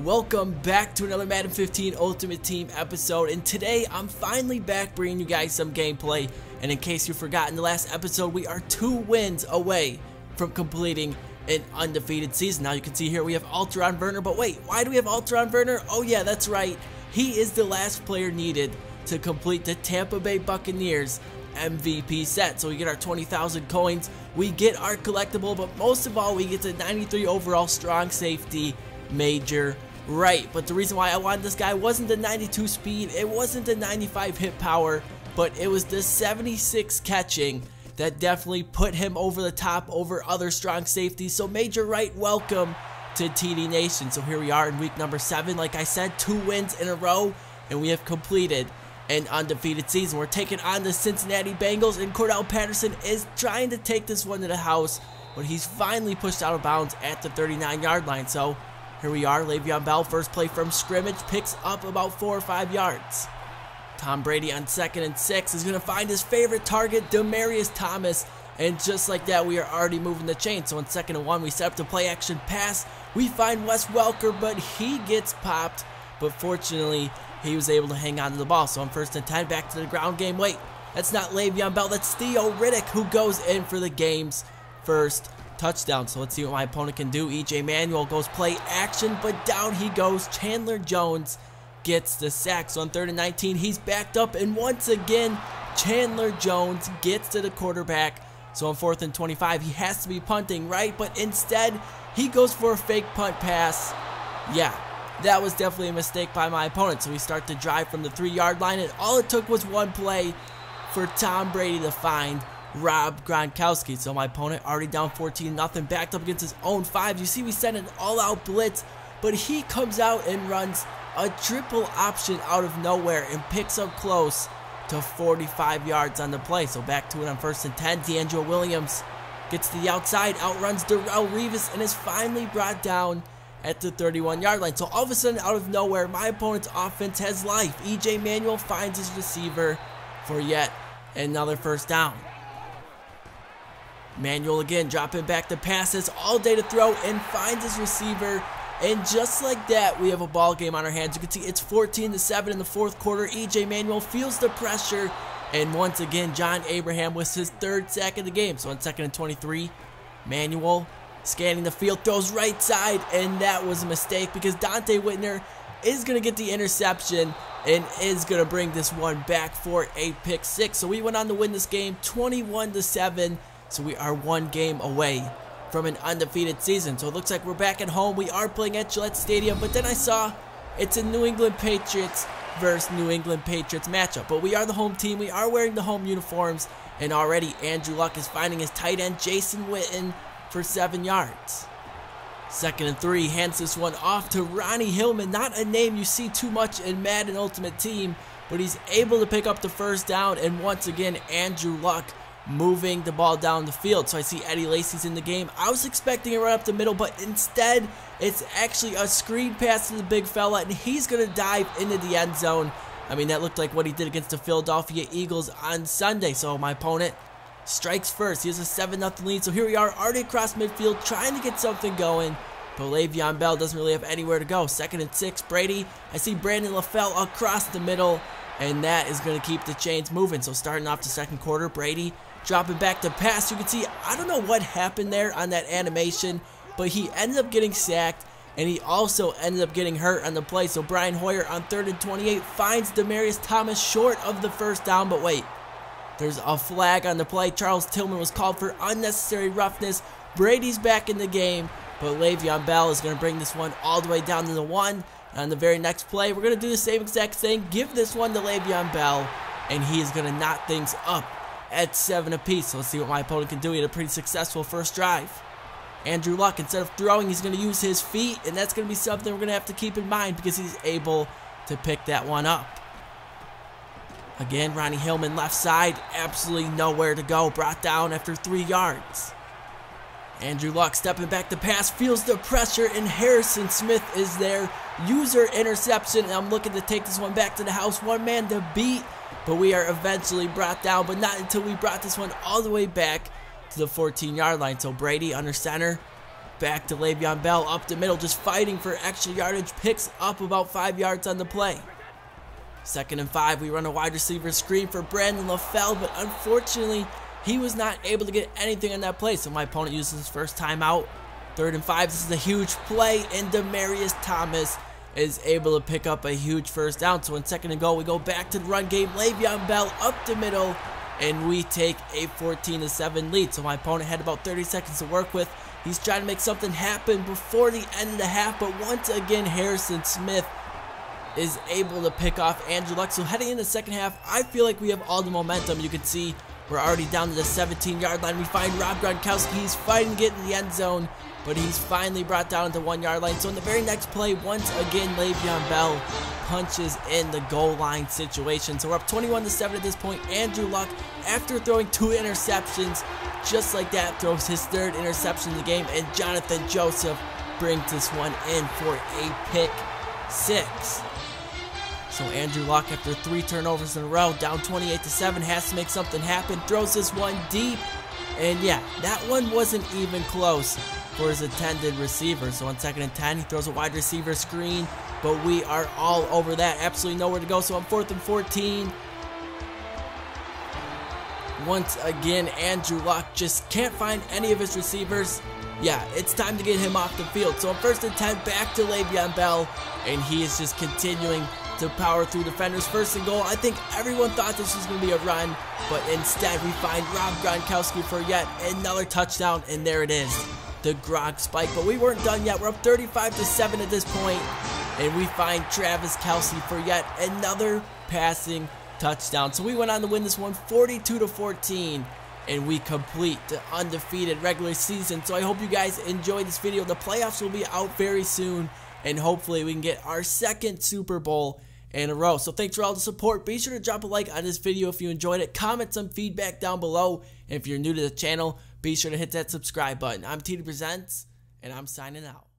Welcome back to another Madden 15 Ultimate Team episode, and today I'm finally back bringing you guys some gameplay. And in case you forgot, in the last episode we are 2 wins away from completing an undefeated season. Now you can see here we have Alteron Werner, but wait, why do we have Alteron Werner? Oh yeah, that's right, he is the last player needed to complete the Tampa Bay Buccaneers MVP set. So we get our 20,000 coins, we get our collectible, but most of all we get the 93 overall strong safety Major Right. But the reason why I wanted this guy wasn't the 92 speed, it wasn't the 95 hit power, but it was the 76 catching that definitely put him over the top over other strong safeties. So Major Right, welcome to TD Nation. So here we are in week number 7. Like I said, 2 wins in a row, and we have completed an undefeated season. We're taking on the Cincinnati Bengals, and Cordell Patterson is trying to take this one to the house, but he's finally pushed out of bounds at the 39-yard line. So here we are, Le'Veon Bell, first play from scrimmage, picks up about 4 or 5 yards. Tom Brady on 2nd and 6 is going to find his favorite target, Demaryius Thomas, and just like that, we are already moving the chain. So on 2nd and 1, we set up the play action pass. We find Wes Welker, but he gets popped, but fortunately, he was able to hang on to the ball. So on 1st and 10, back to the ground game. Wait, that's not Le'Veon Bell, that's Theo Riddick who goes in for the game's first touchdown. So let's see what my opponent can do. EJ Manuel goes play action, but down he goes. Chandler Jones gets the sack. So on 3rd and 19, he's backed up, and once again, Chandler Jones gets to the quarterback. So on 4th and 25, he has to be punting, right? But instead, he goes for a fake punt pass. Yeah, that was definitely a mistake by my opponent. So we start the drive from the 3-yard line, and all it took was one play for Tom Brady to find Rob Gronkowski. So my opponent already down 14-0, backed up against his own 5. You see we send an all-out blitz, but he comes out and runs a triple option out of nowhere and picks up close to 45 yards on the play. So back to it on 1st and 10. D'Angelo Williams gets to the outside, outruns Darrelle Revis, and is finally brought down at the 31-yard line. So all of a sudden, out of nowhere, my opponent's offense has life. EJ Manuel finds his receiver for yet another first down. Manuel again dropping back the passes all day to throw and finds his receiver, and just like that we have a ball game on our hands. You can see it's 14-7 in the 4th quarter. EJ Manuel feels the pressure, and once again John Abraham with his 3rd sack of the game. So on 2nd and 23, Manuel scanning the field, throws right side, and that was a mistake because Dante Whitner is going to get the interception and is going to bring this one back for a pick 6. So we went on to win this game 21-7. So we are 1 game away from an undefeated season. So it looks like we're back at home. We are playing at Gillette Stadium, but then I saw it's a New England Patriots versus New England Patriots matchup. But we are the home team. We are wearing the home uniforms, and already Andrew Luck is finding his tight end, Jason Witten, for 7 yards. 2nd and 3, hands this one off to Ronnie Hillman. Not a name you see too much in Madden Ultimate Team, but he's able to pick up the first down, and once again, Andrew Luck moving the ball down the field. So I see Eddie Lacy's in the game. I was expecting a run up the middle, but instead it's actually a screen pass to the big fella, and he's going to dive into the end zone. I mean, that looked like what he did against the Philadelphia Eagles on Sunday. So my opponent strikes first. He has a 7-0 lead. So here we are already across midfield trying to get something going, but Le'Veon Bell doesn't really have anywhere to go. 2nd and 6, Brady. I see Brandon LaFell across the middle, and that is going to keep the chains moving. So starting off the 2nd quarter, Brady dropping back to pass. You can see, I don't know what happened there on that animation, but he ended up getting sacked, and he also ended up getting hurt on the play. So Brian Hoyer on 3rd and 28 finds Demaryius Thomas short of the first down, but wait, there's a flag on the play. Charles Tillman was called for unnecessary roughness. Brady's back in the game, but Le'Veon Bell is going to bring this one all the way down to the 1. On the very next play, we're going to do the same exact thing, give this one to Le'Veon Bell, and he is going to knot things up at 7 apiece. So let's see what my opponent can do. He had a pretty successful first drive. Andrew Luck, instead of throwing, he's going to use his feet, and that's going to be something we're going to have to keep in mind because he's able to pick that one up. Again, Ronnie Hillman left side, absolutely nowhere to go, brought down after 3 yards. Andrew Luck stepping back to pass, feels the pressure, and Harrison Smith is there. User interception, and I'm looking to take this one back to the house. 1 man to beat, but we are eventually brought down, but not until we brought this one all the way back to the 14-yard line. So Brady under center, back to Le'Veon Bell up the middle, just fighting for extra yardage, picks up about 5 yards on the play. 2nd and 5, we run a wide receiver screen for Brandon LaFell, but unfortunately, he was not able to get anything on that play, so my opponent uses his first timeout. 3rd and 5, this is a huge play, and Demaryius Thomas is able to pick up a huge first down. So in 2nd and goal, we go back to the run game. Le'Veon Bell up the middle, and we take a 14-7 lead. So my opponent had about 30 seconds to work with. He's trying to make something happen before the end of the half, but once again, Harrison Smith is able to pick off Andrew Luck. So heading into the second half, I feel like we have all the momentum. You can see we're already down to the 17-yard line. We find Rob Gronkowski. He's fighting to get in the end zone, but he's finally brought down at the 1-yard line. So in the very next play, once again, Le'Veon Bell punches in the goal line situation. So we're up 21-7 at this point. Andrew Luck, after throwing 2 interceptions, just like that, throws his 3rd interception of the game, and Jonathan Joseph brings this one in for a pick 6. So Andrew Luck, after 3 turnovers in a row, down 28-7, has to make something happen, throws this one deep, and yeah, that one wasn't even close for his intended receiver. So on 2nd and 10, he throws a wide receiver screen, but we are all over that, absolutely nowhere to go. So on 4th and 14, once again, Andrew Luck just can't find any of his receivers. Yeah, it's time to get him off the field. So on 1st and 10, back to Le'Veon Bell, and he is just continuing to power through defenders. 1st and goal, I think everyone thought this was going to be a run, but instead we find Rob Gronkowski for yet another touchdown, and there it is, the Gronk spike. But we weren't done yet. We're up 35-7 at this point, and we find Travis Kelce for yet another passing touchdown. So we went on to win this one 42-14, and we complete the undefeated regular season. So I hope you guys enjoyed this video. The playoffs will be out very soon, and hopefully we can get our 2nd Super Bowl in a row. So thanks for all the support. Be sure to drop a like on this video if you enjoyed it. Comment some feedback down below. And if you're new to the channel, be sure to hit that subscribe button. I'm TD Presents, and I'm signing out.